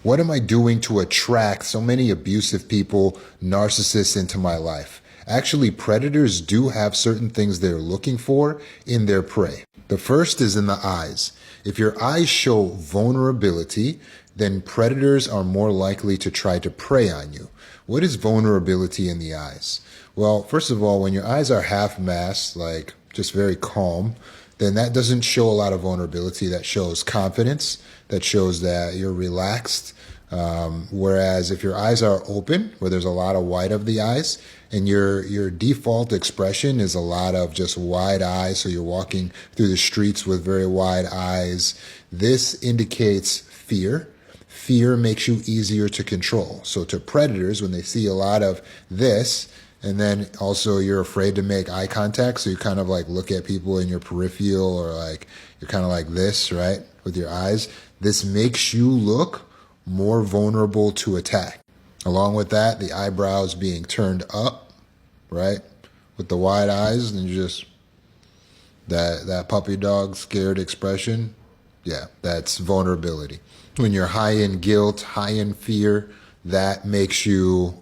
What am I doing to attract so many abusive people, narcissists into my life? Actually, predators do have certain things they're looking for in their prey. The first is in the eyes. If your eyes show vulnerability, then predators are more likely to try to prey on you. What is vulnerability in the eyes? Well, first of all, when your eyes are half masked, like just very calm, then that doesn't show a lot of vulnerability. That shows confidence. That shows that you're relaxed. Whereas if your eyes are open, where there's a lot of white of the eyes, and your default expression is a lot of just wide eyes, so you're walking through the streets with very wide eyes, this indicates fear. Fear makes you easier to control. So to predators, when they see a lot of this, and then also you're afraid to make eye contact, so you kind of like look at people in your peripheral, or like you're kind of like this, right, with your eyes. This makes you look more vulnerable to attack. Along with that, the eyebrows being turned up, right, with the wide eyes, and just that puppy dog scared expression. Yeah, that's vulnerability. When you're high in guilt, high in fear, that makes you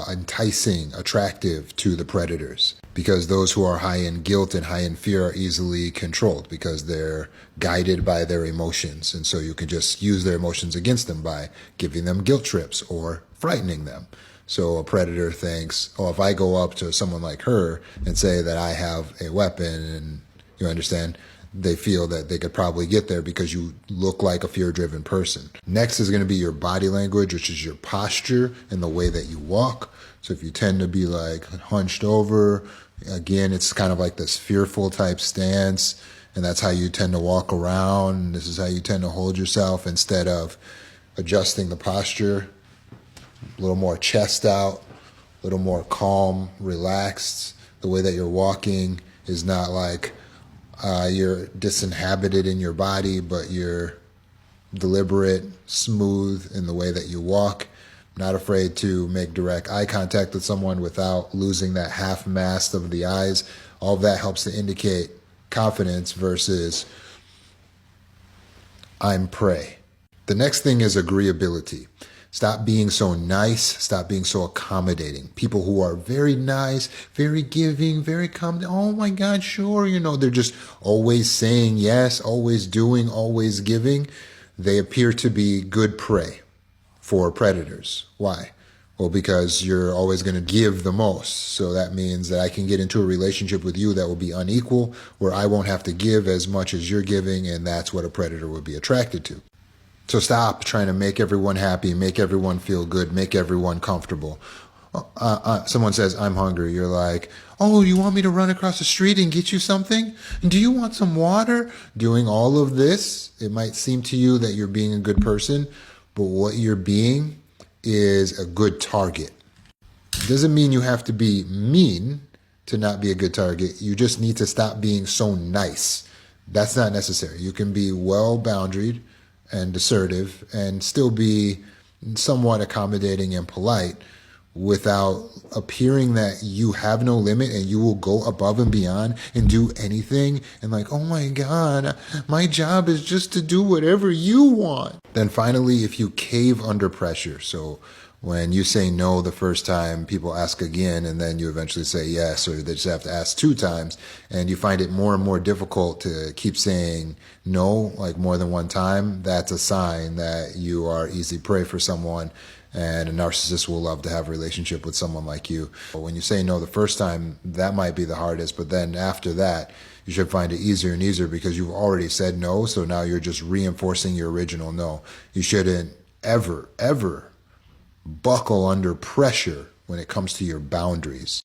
enticing, attractive to the predators, because those who are high in guilt and high in fear are easily controlled because they're guided by their emotions. And so you can just use their emotions against them by giving them guilt trips or frightening them. So a predator thinks, oh, if I go up to someone like her and say that I have a weapon, and you understand, they feel that they could probably get there because you look like a fear-driven person. Next is going to be your body language, which is your posture and the way that you walk. So if you tend to be like hunched over, again, it's kind of like this fearful type stance, and that's how you tend to walk around. This is how you tend to hold yourself instead of adjusting the posture. A little more chest out, a little more calm, relaxed. The way that you're walking is not like you're disinhabited in your body, but you're deliberate, smooth in the way that you walk. Not afraid to make direct eye contact with someone without losing that half mast of the eyes. All of that helps to indicate confidence versus I'm prey. The next thing is agreeability. Stop being so nice. Stop being so accommodating. People who are very nice, very giving, very accommodating. Oh my God, sure. They're just always saying yes, always doing, always giving. They appear to be good prey for predators. Why? Well, because you're always going to give the most. So that means that I can get into a relationship with you that will be unequal, where I won't have to give as much as you're giving. And that's what a predator would be attracted to. So stop trying to make everyone happy, make everyone feel good, make everyone comfortable. Someone says, I'm hungry. You're like, oh, you want me to run across the street and get you something? Do you want some water? Doing all of this, it might seem to you that you're being a good person, but what you're being is a good target. It doesn't mean you have to be mean to not be a good target. You just need to stop being so nice. That's not necessary. You can be well-boundaried and assertive and still be somewhat accommodating and polite without appearing that you have no limit and you will go above and beyond and do anything, and like, oh my God, my job is just to do whatever you want. Then finally, if you cave under pressure, so when you say no the first time, people ask again, and then you eventually say yes, or they just have to ask 2 times, and you find it more and more difficult to keep saying no, like more than 1 time, that's a sign that you are easy prey for someone, and a narcissist will love to have a relationship with someone like you. But when you say no the first time, that might be the hardest, but then after that, you should find it easier and easier because you've already said no, so now you're just reinforcing your original no. You shouldn't ever buckle under pressure when it comes to your boundaries.